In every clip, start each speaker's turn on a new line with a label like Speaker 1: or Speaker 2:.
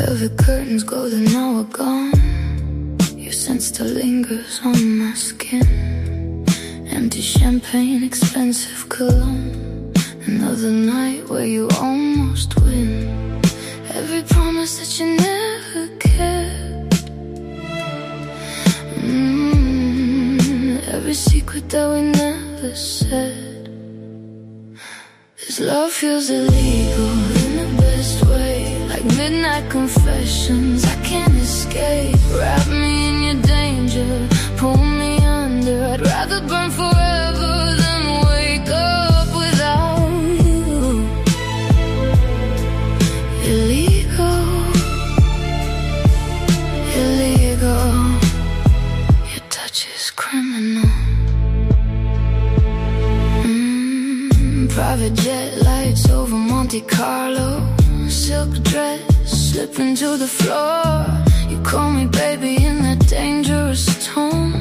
Speaker 1: Velvet curtains golden, now are gone. Your scent still lingers on my skin. Empty champagne, expensive cologne. Another night where you almost win. Every promise that you never kept. Every secret that we never said. This love feels illegal in the best way. Like midnight confessions I can't escape. Wrap me in your danger, pull me under. I'd rather burn forever than wake up without you. Illegal, illegal. Your touch is criminal. Private jet lights over Monte Carlo. Silk dress slipping to the floor. You call me baby in that dangerous tone,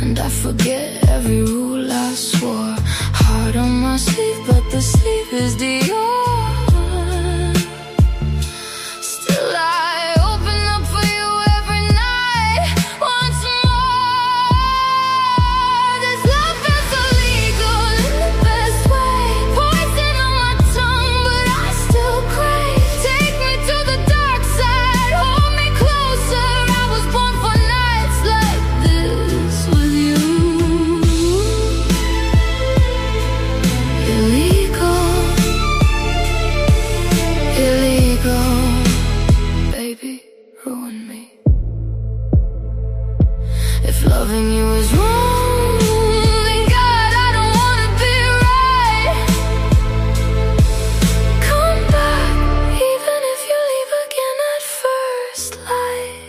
Speaker 1: and I forget every rule I swore. Heart on my sleeve, but the sleeve is Dior. Still I open up for you every night. Once more, this love is illegal in the best way. Poison on my tongue, but I still crave. Take me to the dark side, hold me closer. I was born for nights like this with you. Illegal, illegal. Baby, ruin me. If loving you is wrong, then God, I don't wanna be right. Come back, even if you leave again at first light.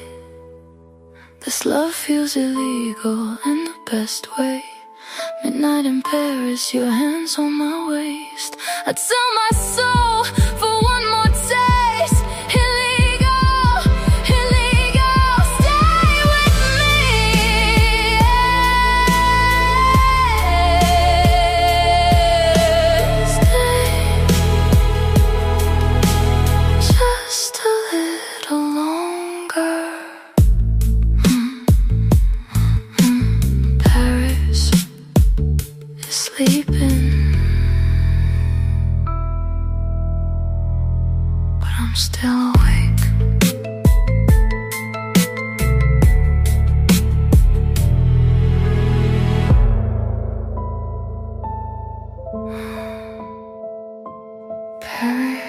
Speaker 1: This love feels illegal in the best way. Midnight in Paris, your hands on my waist. I tell my soul for one more taste. Illegal, illegal, stay with me. Stay just a little longer. Paris is sleeping, but I'm still awake. Paris.